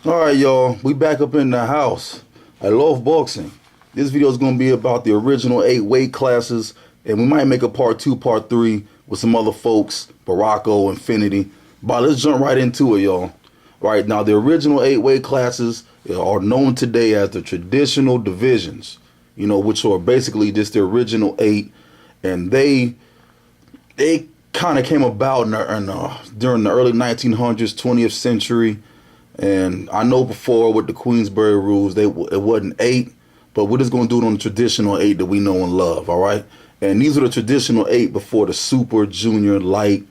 All right, y'all. We back up in the house. I love boxing. This video is going to be about the original 8 weight classes, and we might make a part 2, part 3 with some other folks, Baracco, Infinity. But let's jump right into it, y'all. All right, now the original 8 weight classes are known today as the traditional divisions, which are basically just the original 8, and they kind of came about during the early 1900s, 20th century. And I know before with the Queensberry rules, it wasn't 8, but we're just going to do it on the traditional 8 that we know and love, all right? And these are the traditional 8 before the super, junior, light,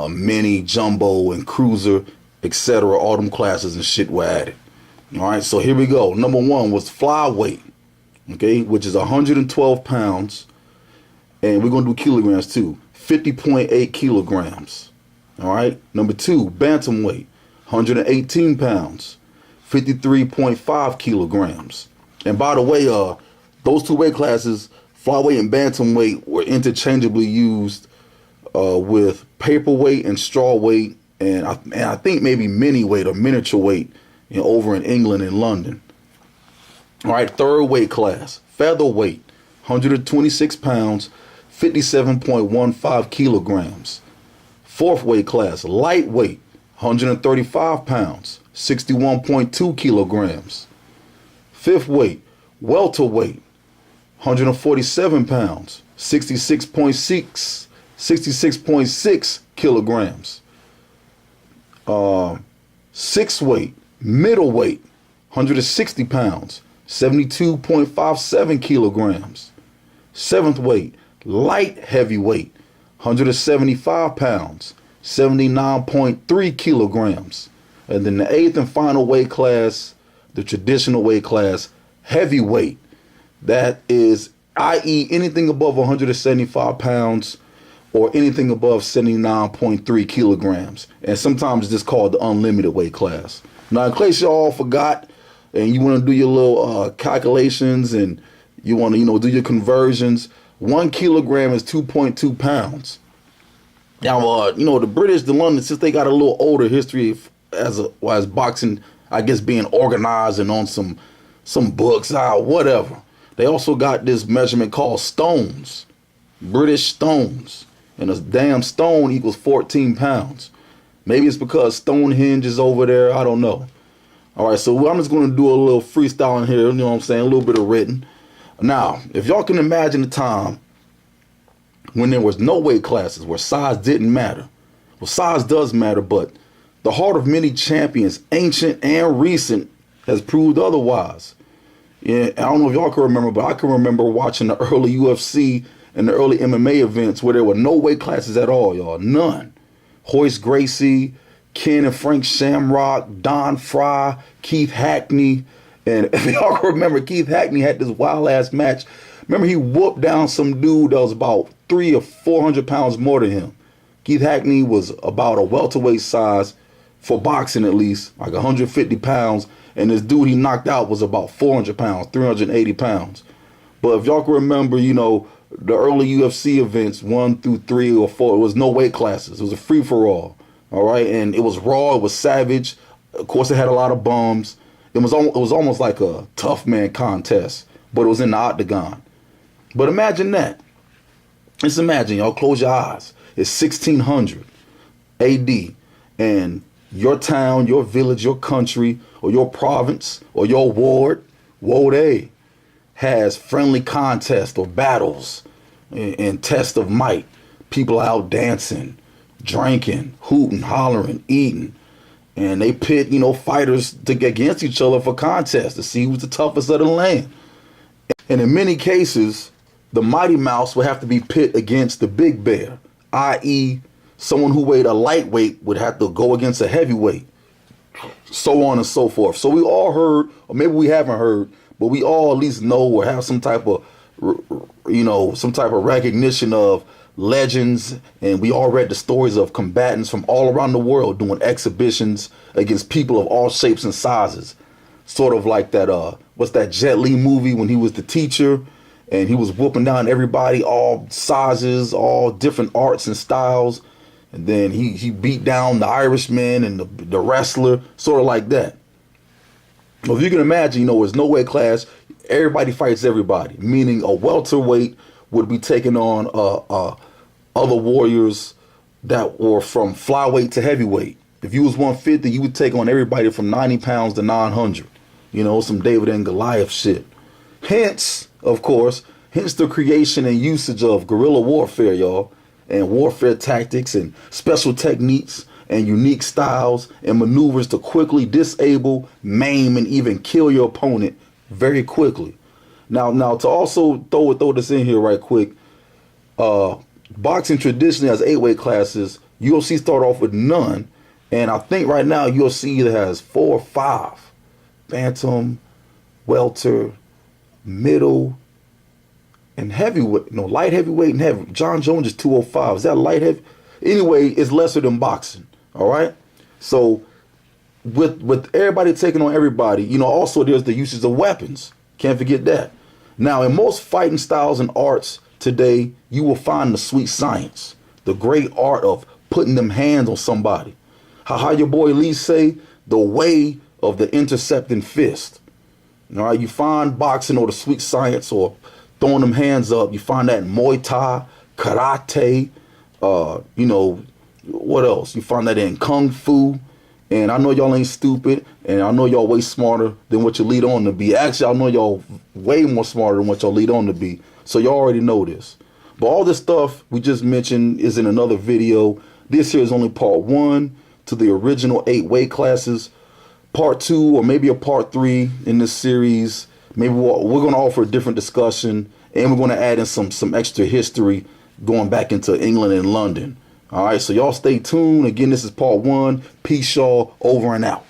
mini, jumbo, and cruiser, etc. All them classes and shit were added. All right, so here we go. Number 1 was flyweight, okay, which is 112 pounds. And we're going to do kilograms too. 50.8 kilograms. All right. Number 2, bantamweight. 118 pounds, 53.5 kilograms. And by the way, those 2 weight classes, flyweight and bantamweight, were interchangeably used with paperweight and strawweight, and I think maybe mini weight or miniature weight, over in England and London. All right, 3rd weight class, featherweight, 126 pounds, 57.15 kilograms. 4th weight class, lightweight, 135 pounds, 61.2 kilograms. 5th weight, welterweight, 147 pounds, 66.6 kilograms. 6th weight, middleweight, 160 pounds, 72.57 kilograms. 7th weight, light heavyweight, 175 pounds, 79.3 kilograms. And then the 8th and final weight class, the traditional weight class, heavyweight. That is, i.e., anything above 175 pounds or anything above 79.3 kilograms. And sometimes it's just called the unlimited weight class. Now, in case you all forgot and you want to do your little calculations and you want to, do your conversions, 1 kilogram is 2.2 pounds. Now, the British, the London, since they got a little older history as boxing, I guess, being organized and on some books, whatever. They also got this measurement called stones, British stones. And a damn stone equals 14 pounds. Maybe it's because Stonehenge is over there. I don't know. All right, so I'm just going to do a little freestyling here, what I'm saying, a little bit of written. Now, if y'all can imagine the time when there was no weight classes, where size didn't matter. Well, size does matter, but the heart of many champions, ancient and recent, has proved otherwise. Yeah, I don't know if y'all can remember, but I can remember watching the early UFC and the early MMA events where there were no weight classes at all, y'all. None. Hoist Gracie, Ken and Frank Shamrock, Don Fry, Keith Hackney. And if y'all can remember, Keith Hackney had this wild-ass match. Remember, he whooped down some dude that was about 300 or 400 pounds more than him. Keith Hackney was about a welterweight size, for boxing at least, like 150 pounds. And this dude he knocked out was about 400 pounds, 380 pounds. But if y'all can remember, the early UFC events, 1 through 3 or 4, it was no weight classes. It was a free-for-all, all right? And it was raw, it was savage. Of course, it had a lot of bums. It was almost like a tough man contest, but it was in the octagon. But imagine that. Just imagine, y'all, close your eyes. It's 1600 AD, and your town, your village, your country, or your province, or your ward A, has friendly contests or battles and tests of might. People out dancing, drinking, hooting, hollering, eating. And they pit, fighters to get against each other for contests to see who's the toughest of the land. And in many cases, the mighty mouse would have to be pit against the big bear, i.e., someone who weighed a lightweight would have to go against a heavyweight, so on and so forth. So we all heard, or maybe we haven't heard, but we all at least know or have some type of, recognition of legends, and we all read the stories of combatants from all around the world doing exhibitions against people of all shapes and sizes. Sort of like that, what's that Jet Li movie when he was the teacher and he was whooping down everybody, all sizes, all different arts and styles. And then he beat down the Irishman and the wrestler, sort of like that. Well, if you can imagine, you know, there's no weight class. Everybody fights everybody, meaning a welterweight would be taking on other warriors that were from flyweight to heavyweight. If you was 150, you would take on everybody from 90 pounds to 900. You know, some David and Goliath shit. Hence, of course, hence the creation and usage of guerrilla warfare, y'all, and warfare tactics and special techniques and unique styles and maneuvers to quickly disable, maim, and even kill your opponent very quickly. Now to also throw this in here right quick, boxing traditionally has 8 weight classes. UFC start off with none, and I think right now UFC either has 4 or 5: bantam, welter, middle, and heavyweight. No, light heavyweight and heavy. John Jones is 205. Is that light heavy? Anyway, it's lesser than boxing. All right. So with everybody taking on everybody, you know, also there's the usage of weapons. Can't forget that. Now, in most fighting styles and arts today, you will find the sweet science, the great art of putting them hands on somebody. How your boy Lee say, the way of the intercepting fist. All right, you find boxing or the sweet science or throwing them hands up. You find that in Muay Thai, karate, you know, what else? You find that in Kung Fu. And I know y'all ain't stupid, and I know y'all way smarter than what you lead on to be. Actually, I know y'all way more smarter than what y'all lead on to be. So y'all already know this. But all this stuff we just mentioned is in another video. This here is only part 1 to the original 8 weight classes. Part 2 or maybe a part 3 in this series. Maybe we're going to offer a different discussion, and we're going to add in some extra history going back into England and London. All right, so y'all stay tuned. Again, this is part 1. Peace, y'all. Over and out.